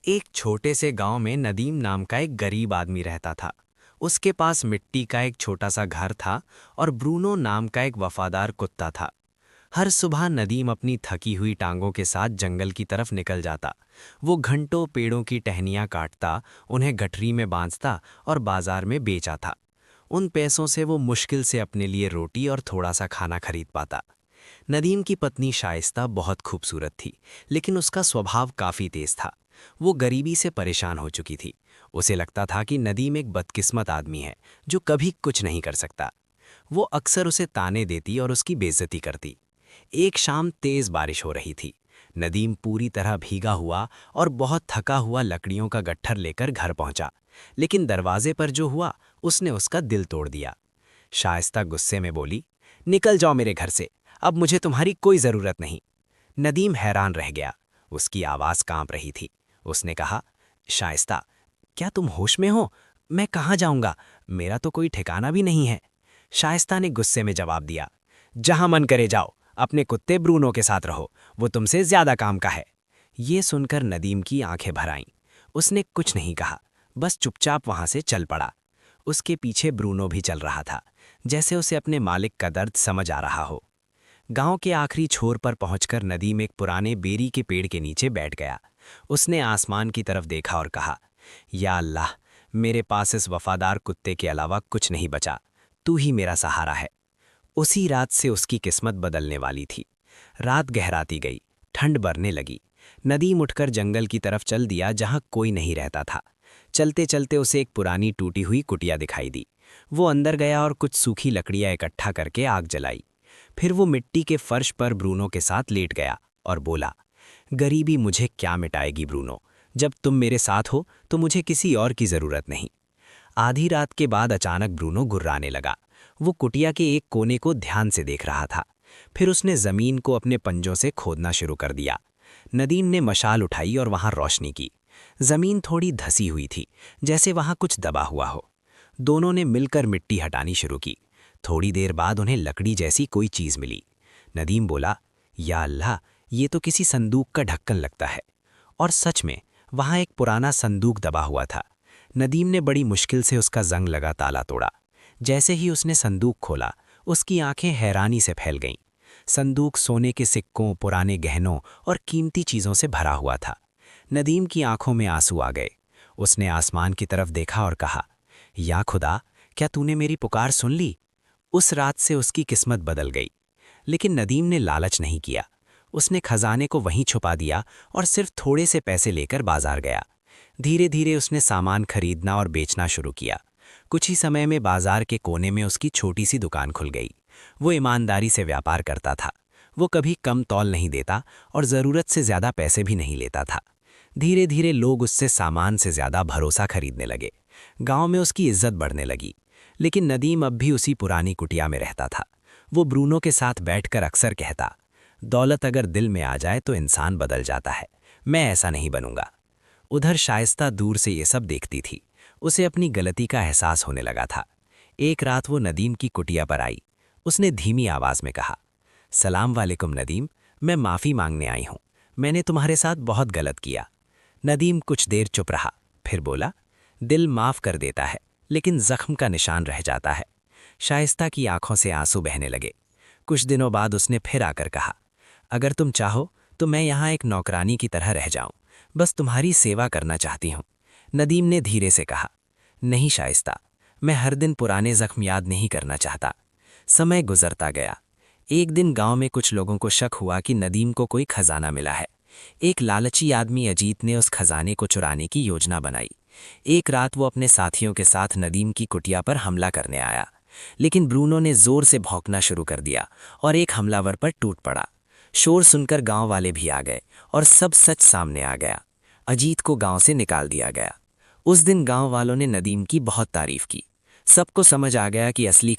एक छोटे से गांव में नदीम नाम का एक गरीब आदमी रहता था। उसके पास मिट्टी का एक छोटा सा घर था और ब्रूनो नाम का एक वफादार कुत्ता था। हर सुबह नदीम अपनी थकी हुई टांगों के साथ जंगल की तरफ निकल जाता। वो घंटों पेड़ों की टहनियाँ काटता, उन्हें गठरी में बांधता और बाजार में बेचा था। उन पैसों से वो मुश्किल से अपने लिए रोटी और थोड़ा सा खाना खरीद पाता। नदीम की पत्नी शाइस्ता बहुत खूबसूरत थी, लेकिन उसका स्वभाव काफ़ी तेज था। वो गरीबी से परेशान हो चुकी थी। उसे लगता था कि नदीम एक बदकिस्मत आदमी है जो कभी कुछ नहीं कर सकता। वो अक्सर उसे ताने देती और उसकी बेइज्जती करती। एक शाम तेज बारिश हो रही थी। नदीम पूरी तरह भीगा हुआ और बहुत थका हुआ लकड़ियों का गट्ठर लेकर घर पहुंचा, लेकिन दरवाजे पर जो हुआ उसने उसका दिल तोड़ दिया। शाइस्ता गुस्से में बोली, निकल जाओ मेरे घर से, अब मुझे तुम्हारी कोई ज़रूरत नहीं। नदीम हैरान रह गया। उसकी आवाज़ कांप रही थी। उसने कहा, शाइस्ता, क्या तुम होश में हो? मैं कहाँ जाऊंगा? मेरा तो कोई ठिकाना भी नहीं है। शाइस्ता ने गुस्से में जवाब दिया, जहां मन करे जाओ, अपने कुत्ते ब्रूनो के साथ रहो, वो तुमसे ज्यादा काम का है। ये सुनकर नदीम की आंखें भर आईं। उसने कुछ नहीं कहा, बस चुपचाप वहां से चल पड़ा। उसके पीछे ब्रूनो भी चल रहा था, जैसे उसे अपने मालिक का दर्द समझ आ रहा हो। गांव के आखिरी छोर पर पहुंचकर नदीम एक पुराने बेरी के पेड़ के नीचे बैठ गया। उसने आसमान की तरफ देखा और कहा, या अल्लाह, मेरे पास इस वफादार कुत्ते के अलावा कुछ नहीं बचा। तू ही मेरा सहारा है। उसी रात से उसकी किस्मत बदलने वाली थी। रात गहराती गई, ठंड बढ़ने लगी। नदीम उठकर जंगल की तरफ चल दिया जहां कोई नहीं रहता था। चलते चलते उसे एक पुरानी टूटी हुई कुटिया दिखाई दी। वो अंदर गया और कुछ सूखी लकड़ियां इकट्ठा करके आग जलाई। फिर वो मिट्टी के फर्श पर ब्रूनो के साथ लेट गया और बोला, गरीबी मुझे क्या मिटाएगी ब्रूनो? जब तुम मेरे साथ हो तो मुझे किसी और की ज़रूरत नहीं। आधी रात के बाद अचानक ब्रूनो गुर्राने लगा। वो कुटिया के एक कोने को ध्यान से देख रहा था। फिर उसने ज़मीन को अपने पंजों से खोदना शुरू कर दिया। नदीम ने मशाल उठाई और वहां रोशनी की। ज़मीन थोड़ी धसी हुई थी, जैसे वहां कुछ दबा हुआ हो। दोनों ने मिलकर मिट्टी हटानी शुरू की। थोड़ी देर बाद उन्हें लकड़ी जैसी कोई चीज़ मिली। नदीम बोला, या अल्लाह, ये तो किसी संदूक का ढक्कन लगता है। और सच में वहां एक पुराना संदूक दबा हुआ था। नदीम ने बड़ी मुश्किल से उसका जंग लगा ताला तोड़ा। जैसे ही उसने संदूक खोला, उसकी आंखें हैरानी से फैल गईं। संदूक सोने के सिक्कों, पुराने गहनों और कीमती चीज़ों से भरा हुआ था। नदीम की आंखों में आंसू आ गए। उसने आसमान की तरफ देखा और कहा, या खुदा, क्या तूने मेरी पुकार सुन ली? उस रात से उसकी किस्मत बदल गई। लेकिन नदीम ने लालच नहीं किया। उसने खजाने को वहीं छुपा दिया और सिर्फ थोड़े से पैसे लेकर बाजार गया। धीरे धीरे उसने सामान खरीदना और बेचना शुरू किया। कुछ ही समय में बाजार के कोने में उसकी छोटी सी दुकान खुल गई। वो ईमानदारी से व्यापार करता था। वो कभी कम तौल नहीं देता और ज़रूरत से ज़्यादा पैसे भी नहीं लेता था। धीरे धीरे लोग उससे सामान से ज़्यादा भरोसा खरीदने लगे। गांव में उसकी इज्जत बढ़ने लगी। लेकिन नदीम अब भी उसी पुरानी कुटिया में रहता था। वो ब्रूनो के साथ बैठकर अक्सर कहता, दौलत अगर दिल में आ जाए तो इंसान बदल जाता है। मैं ऐसा नहीं बनूंगा। उधर शाइस्ता दूर से ये सब देखती थी। उसे अपनी गलती का एहसास होने लगा था। एक रात वो नदीम की कुटिया पर आई। उसने धीमी आवाज में कहा, सलाम वालेकुम नदीम, मैं माफ़ी मांगने आई हूँ। मैंने तुम्हारे साथ बहुत गलत किया। नदीम कुछ देर चुप रहा, फिर बोला, दिल माफ़ कर देता है, लेकिन जख्म का निशान रह जाता है। शाइस्ता की आंखों से आंसू बहने लगे। कुछ दिनों बाद उसने फिर आकर कहा, अगर तुम चाहो तो मैं यहाँ एक नौकरानी की तरह रह जाऊं, बस तुम्हारी सेवा करना चाहती हूँ। नदीम ने धीरे से कहा, नहीं शाइस्ता, मैं हर दिन पुराने जख्म याद नहीं करना चाहता। समय गुजरता गया। एक दिन गांव में कुछ लोगों को शक हुआ कि नदीम को कोई खजाना मिला है। एक लालची आदमी अजीत ने उस खजाने को चुराने की योजना बनाई। एक रात वो अपने साथियों के साथ नदीम की कुटिया पर हमला करने आया। लेकिन ब्रूनो ने जोर से भौंकना शुरू कर दिया और एक हमलावर पर टूट पड़ा। शोर सुनकर गांव वाले भी आ गए और सब सच सामने आ गया। अजीत को गांव से निकाल दिया गया। उस दिन गांव वालों ने नदीम की बहुत तारीफ की। सबको समझ आ गया कि असली